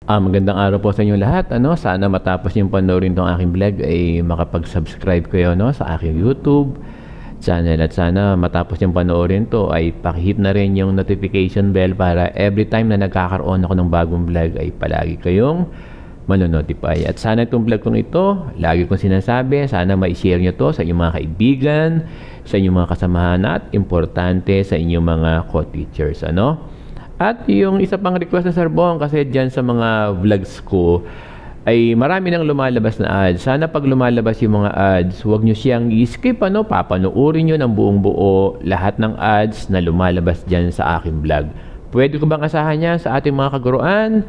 Magandang araw po sa inyo lahat. Sana matapos yung panoorin tong aking vlog ay makapag-subscribe kayo sa aking YouTube channel, at sana matapos yung panoorin to ay pakihit na rin yung notification bell para every time na nagkakaroon ako ng bagong vlog ay palagi kayong manonotify. At sana itong vlog kong ito, lagi kong sinasabi, sana ma-share nyo to sa inyong mga kaibigan, sa inyong mga kasamahan, at importante sa inyong mga co-teachers. At yung isa pang request na Sir Bong, kasi dyan sa mga vlogs ko ay marami nang lumalabas na ads. Sana pag lumalabas yung mga ads, huwag nyo siyang i-skip, papanoorin nyo ng buong buo lahat ng ads na lumalabas dyan sa aking vlog. Pwede ko bang asahan yan sa ating mga kaguruan?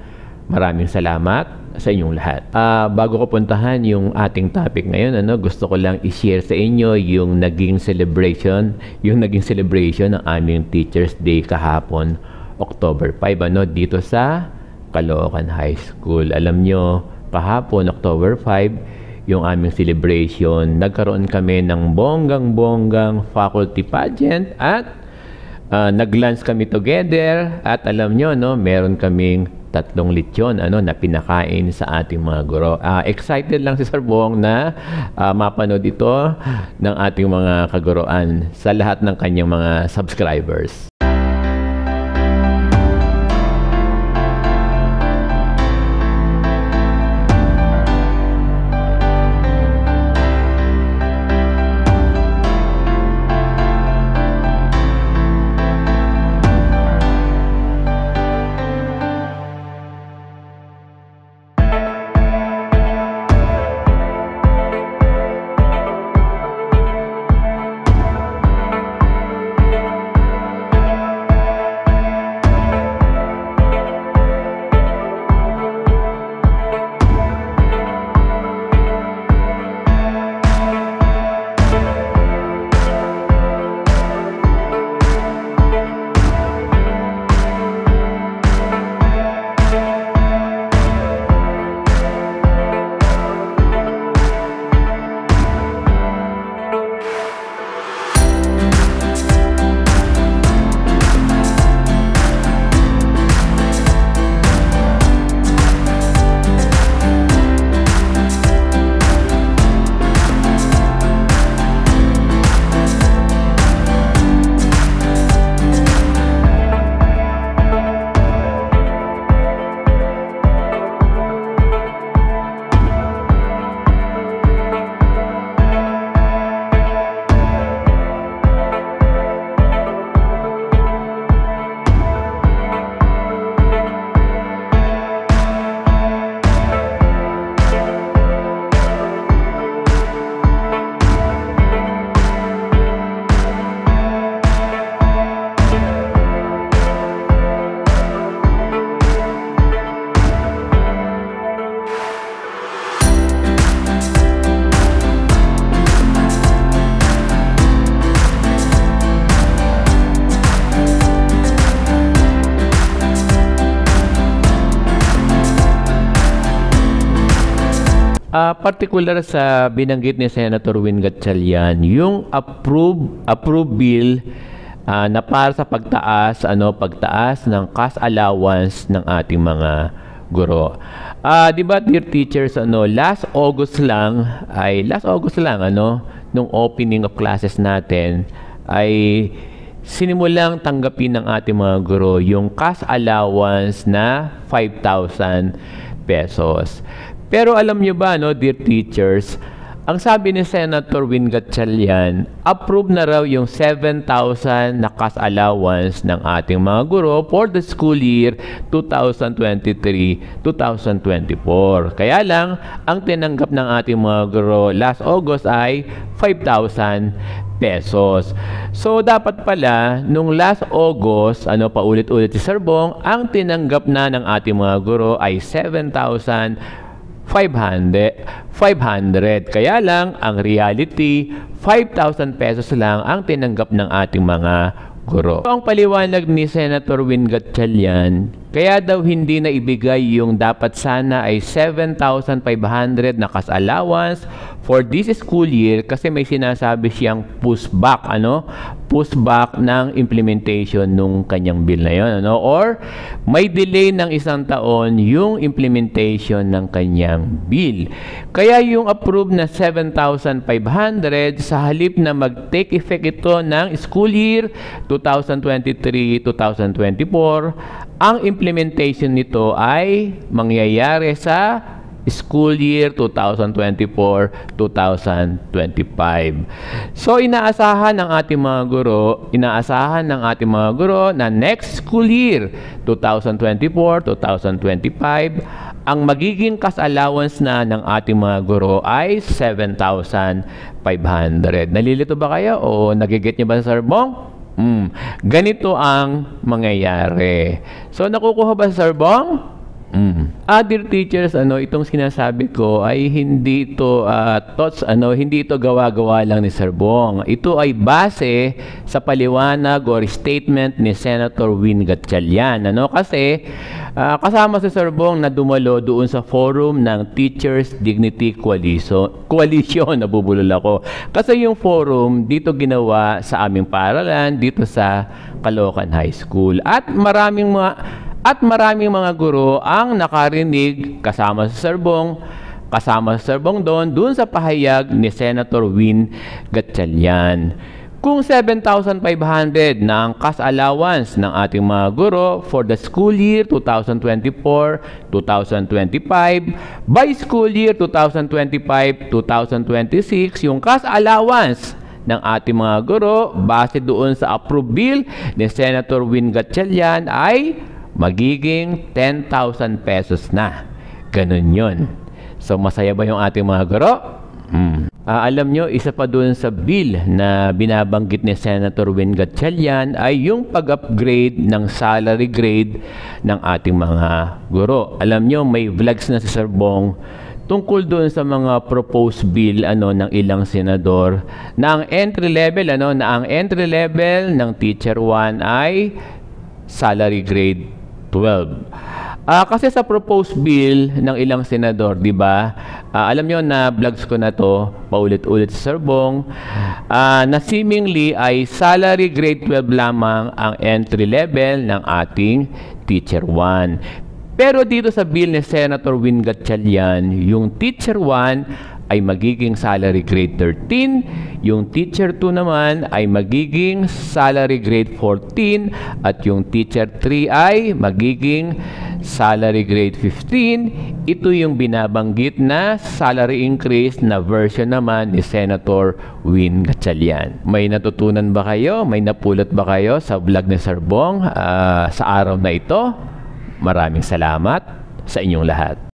Maraming salamat sa inyong lahat. Bago ko puntahan yung ating topic ngayon, gusto ko lang i-share sa inyo yung naging celebration ng aming Teachers Day kahapon, October 5, dito sa Caloocan High School. Alam nyo, kahapon, October 5, yung aming celebration, nagkaroon kami ng bonggang-bonggang faculty pageant at nag-lunch kami together, at alam nyo, meron kaming 3 lechon na pinakain sa ating mga guro. Excited lang si Sir Bong na mapanood ito ng ating mga kaguruan sa lahat ng kanyang mga subscribers. Particular sa binanggit ni Senator Win Gatchalian, yung approve bill na para sa pagtaas ng cash allowance ng ating mga guro. Di ba, dear teachers, last August lang nung opening of classes natin ay sinimulang tanggapin ng ating mga guro yung cash allowance na 5,000 pesos. Pero alam nyo ba, dear teachers, ang sabi ni Senator Win Gatchalian, approve na raw yung 7,000 na cash allowance ng ating mga guro for the school year 2023-2024. Kaya lang, ang tinanggap ng ating mga guro last August ay 5,000 pesos. So, dapat pala, nung last August, paulit-ulit si Sir Bong, ang tinanggap na ng ating mga guro ay 7,500. Kaya lang, ang reality, 5,000 pesos lang ang tinanggap ng ating mga guro. So, ang paliwanag ni Senator Win Gatchalian, Kaya daw hindi na ibigay yung dapat sana ay 7,500 na cash allowance for this school year kasi may sinasabi siyang pushback, pushback ng implementation nung kanyang bill na yun, or may delay ng isang taon yung implementation ng kanyang bill. Kaya yung approved na 7,500 sa halip na mag-take effect ito ng school year 2023-2024, ang implementation nito ay mangyayari sa school year 2024-2025. So inaasahan ng ating mga guro, na next school year 2024-2025 ang magiging cash allowance na ng ating mga guro ay 7,500. Nalilito ba kayo o nagigit niyo ba sa Sarbong? Ganito ang mangyayari. So, nakukuha ba sa Sarbong? Dear teachers, itong sinasabi ko ay hindi ito hindi ito gawa-gawa lang ni Sarbong. Ito ay base sa paliwanag or statement ni Senator Win Gatchalian. Kasi kasama si Sarbong na dumalo doon sa forum ng Teachers Dignity Coalition, nabubulol ako. Kasi yung forum dito ginawa sa aming paaralan dito sa Caloocan High School. At maraming mga guro ang nakarinig kasama sa Sarbong doon sa pahayag ni Senator Win Gatchalian. Kung 7,500 na ang cash allowance ng ating mga guro for the school year 2024-2025, by school year 2025-2026, yung cash allowance ng ating mga guro base doon sa approved bill ni Senator Win Gatchalian ay magiging 10,000 pesos na. Ganun yun. So, masaya ba yung ating mga guro? Alam nyo, isa pa dun sa bill na binabanggit ni Senator Win Gatchalian ay yung pag-upgrade ng salary grade ng ating mga guro. Alam nyo, may vlogs na si Sarbong tungkol doon sa mga proposed bill ng ilang senador na ang entry level ng teacher 1 ay salary grade 12. Kasi sa proposed bill ng ilang senador, di ba? Alam nyo na vlogs ko na to, paulit-ulit sa Sarbong, na seemingly ay salary grade 12 lamang ang entry level ng ating teacher 1. Pero dito sa bill ni Senator Win Gatchalian, yung teacher 1 ay magiging salary grade 13, yung teacher 2 naman ay magiging salary grade 14, at yung teacher 3 ay magiging salary grade 15. Ito yung binabanggit na salary increase na version naman ni Senator Win Gatchalian. May natutunan ba kayo? May napulot ba kayo sa vlog ni Sarbong sa araw na ito? Maraming salamat sa inyong lahat.